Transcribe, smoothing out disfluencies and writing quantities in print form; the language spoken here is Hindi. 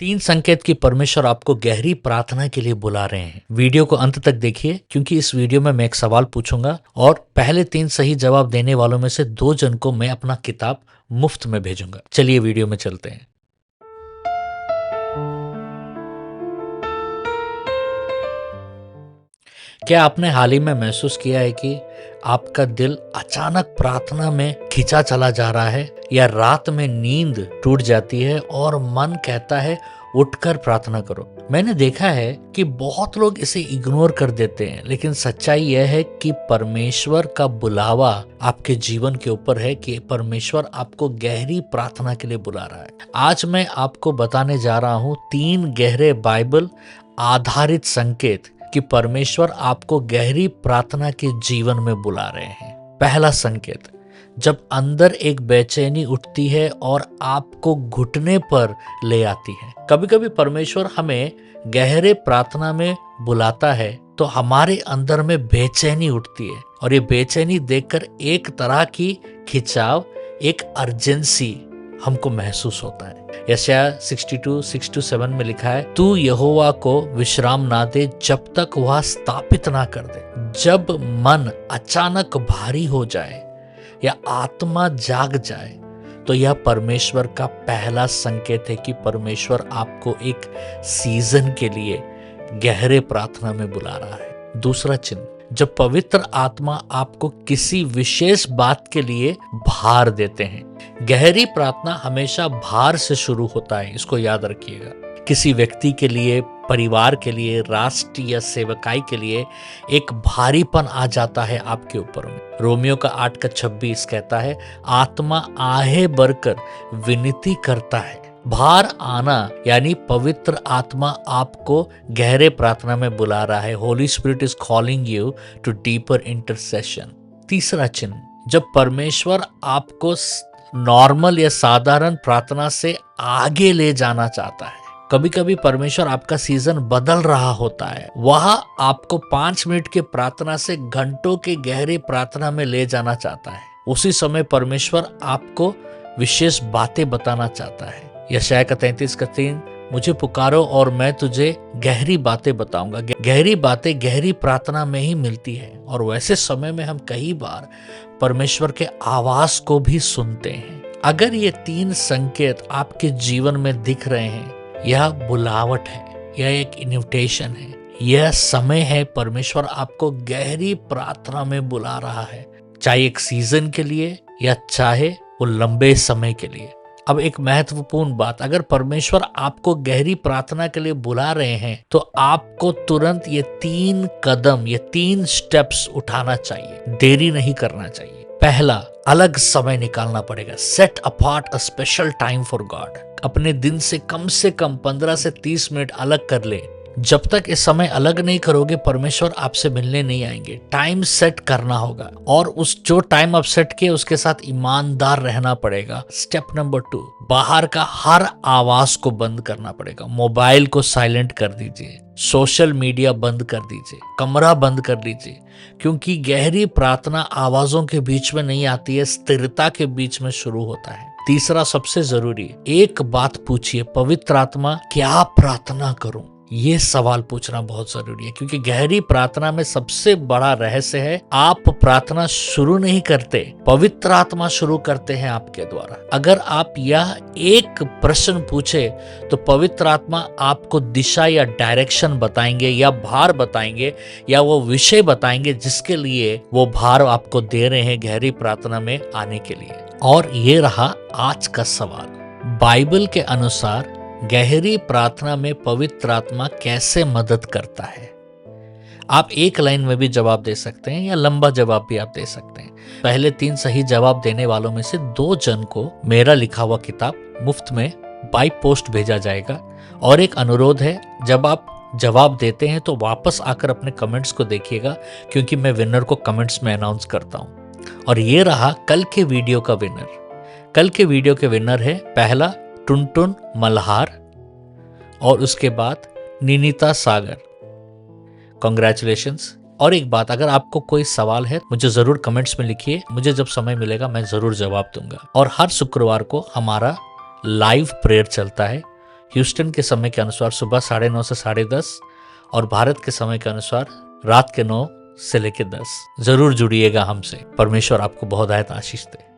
तीन संकेत कि परमेश्वर आपको गहरी प्रार्थना के लिए बुला रहे हैं। वीडियो को अंत तक देखिए क्योंकि इस वीडियो में मैं एक सवाल पूछूंगा और पहले तीन सही जवाब देने वालों में से 2 जन को मैं अपना किताब मुफ्त में भेजूंगा। चलिए वीडियो में चलते हैं। क्या आपने हाल ही में महसूस किया है कि आपका दिल अचानक प्रार्थना में खिंचा चला जा रहा है, या रात में नींद टूट जाती है और मन कहता है उठकर प्रार्थना करो? मैंने देखा है कि बहुत लोग इसे इग्नोर कर देते हैं, लेकिन सच्चाई यह है कि परमेश्वर का बुलावा आपके जीवन के ऊपर है कि परमेश्वर आपको गहरी प्रार्थना के लिए बुला रहा है। आज मैं आपको बताने जा रहा हूँ 3 गहरे बाइबल आधारित संकेत कि परमेश्वर आपको गहरी प्रार्थना के जीवन में बुला रहे हैं। पहला संकेत, जब अंदर एक बेचैनी उठती है और आपको घुटने पर ले आती है। कभी कभी परमेश्वर हमें गहरे प्रार्थना में बुलाता है तो हमारे अंदर में बेचैनी उठती है, और ये बेचैनी देखकर एक तरह की खिंचाव, एक अर्जेंसी हमको महसूस होता है। यशायाह 62:6-7 में लिखा है, तू यहोवा को विश्राम ना दे जब तक वह स्थापित ना कर दे। जब मन अचानक भारी हो जाए या आत्मा जाग जाए तो यह परमेश्वर का पहला संकेत है कि परमेश्वर आपको एक सीजन के लिए गहरे प्रार्थना में बुला रहा है। दूसरा चिन्ह, जब पवित्र आत्मा आपको किसी विशेष बात के लिए भार देते हैं। गहरी प्रार्थना हमेशा भार से शुरू होता है, इसको याद रखिएगा। किसी व्यक्ति के लिए, परिवार के लिए, राष्ट्र या सेवकाई के लिए एक भारीपन आ जाता है आपके ऊपर में। रोमियो का 8:26 कहता है, आत्मा आहे भरकर विनती करता है। भार आना यानी पवित्र आत्मा आपको गहरे प्रार्थना में बुला रहा है। Holy spirit is calling you to deeper intercession. तीसरा चिन्ह, जब परमेश्वर आपको नॉर्मल या साधारण प्रार्थना से आगे ले जाना चाहता है। कभी कभी परमेश्वर आपका सीजन बदल रहा होता है, वह आपको 5 मिनट के प्रार्थना से घंटों के गहरे प्रार्थना में ले जाना चाहता है। उसी समय परमेश्वर आपको विशेष बातें बताना चाहता है। यशायाह का 33:3, मुझे पुकारो और मैं तुझे गहरी बातें बताऊंगा। गहरी बातें गहरी प्रार्थना में ही मिलती है, और वैसे समय में हम कई बार परमेश्वर के आवाज को भी सुनते हैं। अगर ये 3 संकेत आपके जीवन में दिख रहे हैं, यह बुलावट है, यह एक इन्विटेशन है, यह समय है परमेश्वर आपको गहरी प्रार्थना में बुला रहा है, चाहे एक सीजन के लिए या चाहे वो लंबे समय के लिए। अब एक महत्वपूर्ण बात, अगर परमेश्वर आपको गहरी प्रार्थना के लिए बुला रहे हैं तो आपको तुरंत ये 3 कदम, ये 3 स्टेप्स उठाना चाहिए, देरी नहीं करना चाहिए। पहला, अलग समय निकालना पड़ेगा। Set apart a special time for God. अपने दिन से कम 15 से 30 मिनट अलग कर ले। जब तक इस समय अलग नहीं करोगे, परमेश्वर आपसे मिलने नहीं आएंगे। टाइम सेट करना होगा, और उस जो टाइम आप सेट किए उसके साथ ईमानदार रहना पड़ेगा। स्टेप नंबर 2, बाहर का हर आवाज को बंद करना पड़ेगा। मोबाइल को साइलेंट कर दीजिए, सोशल मीडिया बंद कर दीजिए, कमरा बंद कर दीजिए, क्योंकि गहरी प्रार्थना आवाजों के बीच में नहीं आती है, स्थिरता के बीच में शुरू होता है। तीसरा, सबसे जरूरी, एक बात पूछिए, पवित्र आत्मा क्या प्रार्थना करूं? ये सवाल पूछना बहुत जरूरी है, क्योंकि गहरी प्रार्थना में सबसे बड़ा रहस्य है, आप प्रार्थना शुरू नहीं करते, पवित्र आत्मा शुरू करते हैं आपके द्वारा। अगर आप यह एक प्रश्न पूछे तो पवित्र आत्मा आपको दिशा या डायरेक्शन बताएंगे, या भार बताएंगे, या वो विषय बताएंगे जिसके लिए वो भार आपको दे रहे हैं गहरी प्रार्थना में आने के लिए। और ये रहा आज का सवाल, बाइबल के अनुसार गहरी प्रार्थना में पवित्र आत्मा कैसे मदद करता है? आप एक लाइन में भी जवाब दे सकते हैं या लंबा जवाब भी आप दे सकते हैं। पहले 3 सही जवाब देने वालों में से 2 जन को मेरा लिखा हुआ किताब मुफ्त में बाय पोस्ट भेजा जाएगा। और एक अनुरोध है, जब आप जवाब देते हैं तो वापस आकर अपने कमेंट्स को देखिएगा, क्योंकि मैं विनर को कमेंट्स में अनाउंस करता हूं। और ये रहा कल के वीडियो का विनर। कल के वीडियो के विनर है पहला टुनटुन मल्हार, और उसके बाद निनीता सागर। कॉन्ग्रेचुलेशंस। और एक बात, अगर आपको कोई सवाल है मुझे जरूर कमेंट्स में लिखिए, मुझे जब समय मिलेगा मैं जरूर जवाब दूंगा। और हर शुक्रवार को हमारा लाइव प्रेयर चलता है ह्यूस्टन के समय के अनुसार सुबह 9:30 से 10:30 और भारत के समय के अनुसार रात के 9 से लेकर 10। जरूर जुड़िएगा हमसे। परमेश्वर आपको बहुत आशीष दे।